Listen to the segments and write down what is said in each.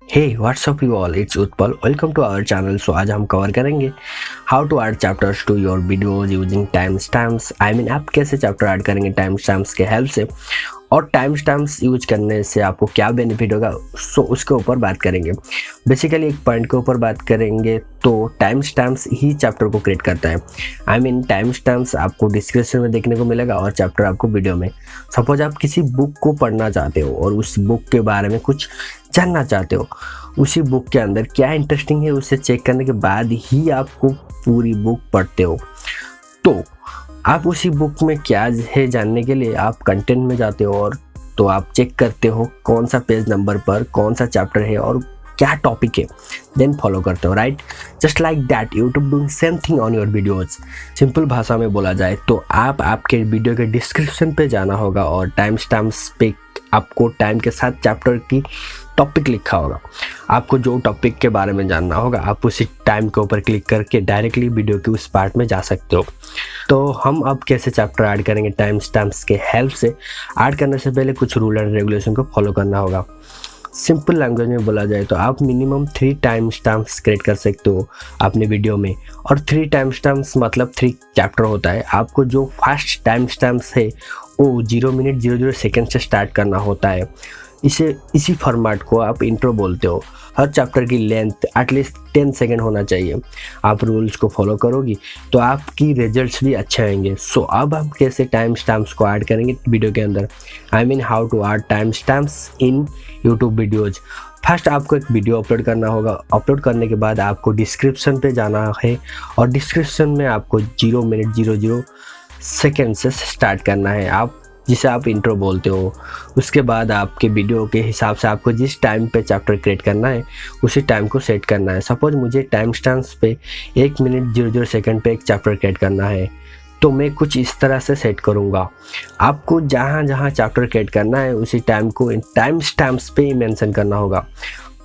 Hey what's up you all, it's Utpal. Welcome to our channel. So आज हम cover करेंगे how to add chapters to your videos using time stamps. आप कैसे chapter add करेंगे time stamps के help से, और टाइम स्टैम्प्स यूज करने से आपको क्या बेनिफिट होगा, सो उसके ऊपर बात करेंगे। बेसिकली एक पॉइंट के ऊपर बात करेंगे तो टाइम स्टैम्प्स ही चैप्टर को क्रिएट करता है। टाइम स्टैम्प्स आपको डिस्क्रिप्शन में देखने को मिलेगा और चैप्टर आपको वीडियो में। सपोज आप किसी बुक को पढ़ना चाहते हो और उस बुक के बारे में कुछ जानना चाहते हो, उसी बुक के अंदर क्या इंटरेस्टिंग है उसे चेक करने के बाद ही आपको पूरी बुक पढ़ते हो। तो आप उसी बुक में क्या है जानने के लिए आप कंटेंट में जाते हो, और तो आप चेक करते हो कौन सा पेज नंबर पर कौन सा चैप्टर है और क्या टॉपिक है, देन फॉलो करते हो, right. Just like that YouTube doing same thing on your videos. Simple भाषा में बोला जाए तो आप आपके वीडियो के डिस्क्रिप्शन पे जाना होगा और टाइम स्टैम्प्स पे आपको टाइम के साथ चैप्टर की टॉपिक लिखा होगा। आपको जो टॉपिक के बारे में जानना होगा आप उसी टाइम के ऊपर क्लिक करके डायरेक्टली वीडियो के उस पार्ट में जा सकते हो। तो हम अब कैसे चैप्टर ऐड करेंगे टाइम स्टैम्प्स के हेल्प से। ऐड करने से पहले कुछ रूल एंड रेगुलेशन को फॉलो करना होगा। सिंपल लैंग्वेज में बोला जाए तो आप मिनिमम 3 टाइम स्टैम्प्स क्रिएट कर सकते हो अपने वीडियो में, और 3 टाइम स्टैम्प्स मतलब 3 चैप्टर होता है। आपको जो फर्स्ट टाइम स्टैम्प्स है वो 0 मिनट 00 सेकेंड से स्टार्ट करना होता है। इसी फॉर्मेट को आप इंट्रो बोलते हो। हर चैप्टर की लेंथ एटलीस्ट 10 सेकेंड होना चाहिए। आप रूल्स को फॉलो करोगी तो आपकी रिजल्ट्स भी अच्छे आएंगे। सो अब हम कैसे टाइम स्टैम्प्स को ऐड करेंगे वीडियो के अंदर। How to add time stamps in YouTube videos. First आपको एक वीडियो अपलोड करना होगा। अपलोड करने के बाद आपको डिस्क्रिप्शन पे जाना है और डिस्क्रिप्शन में आपको 0 मिनट 00 सेकेंड से स्टार्ट करना है, आप जिसे आप इंट्रो बोलते हो। उसके बाद आपके वीडियो के हिसाब से आपको जिस टाइम पे चैप्टर क्रिएट करना है उसी टाइम को सेट करना है। सपोज मुझे टाइम स्टैम्प्स पे 1 मिनट 00 सेकेंड पे एक चैप्टर क्रिएट करना है, तो मैं कुछ इस तरह से सेट करूँगा। आपको जहाँ जहाँ चैप्टर क्रिएट करना है उसी टाइम को टाइम स्टैम्प्स पे ही मेंशन करना होगा।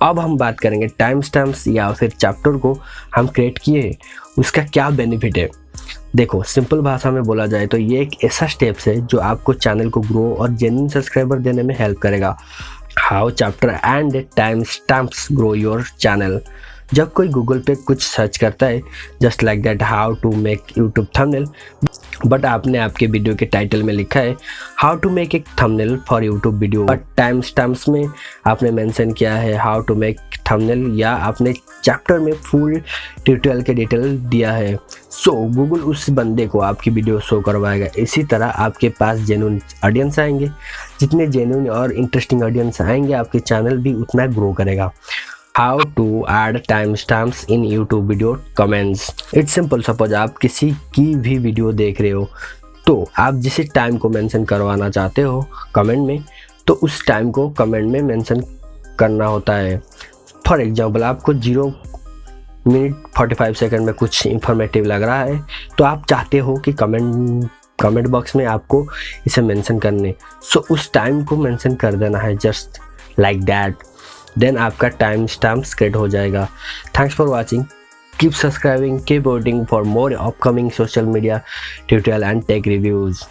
अब हम बात करेंगे टाइम स्टैम्प्स या फिर चैप्टर को हम क्रिएट किए उसका क्या बेनिफिट है। देखो, सिंपल भाषा में बोला जाए तो ये एक ऐसा स्टेप्स है जो आपको चैनल को ग्रो और जेन्युइन सब्सक्राइबर देने में हेल्प करेगा। How chapter and time stamps grow your channel. जब कोई गूगल पे कुछ सर्च करता है just like that how to make YouTube thumbnail, but आपने आपके वीडियो के टाइटल में लिखा है हाउ टू मेक एक thumbnail for YouTube video, but time stamps में आपने मेंशन किया है हाउ टू मेक थंबनेल, या आपने चैप्टर में फुल ट्यूटोरियल के डिटेल दिया है। सो गूगल उस बंदे को आपकी वीडियो शो करवाएगा। इसी तरह आपके पास जेन्युइन ऑडियंस आएंगे। जितने जेन्युइन और इंटरेस्टिंग ऑडियंस आएंगे आपके चैनल भी उतना ग्रो करेगा। How to add time stamps in YouTube video comments. It's simple. Suppose आप किसी की भी वीडियो देख रहे हो तो आप जिस टाइम को मेंशन करवाना चाहते हो कमेंट में, तो उस टाइम को कमेंट में मेंशन करना होता है। फॉर एग्जांपल आपको 0 मिनट 45 सेकंड में कुछ इंफॉर्मेटिव लग रहा है तो आप चाहते हो कि कमेंट बॉक्स में आपको इसे मेंशन करने, सो उस टाइम को मेंशन कर देना है जस्ट लाइक दैट। देन आपका टाइम स्टैम्प्स क्रिएट हो जाएगा। Thanks for watching. Keep subscribing, keep voting for more upcoming social media tutorial and tech reviews.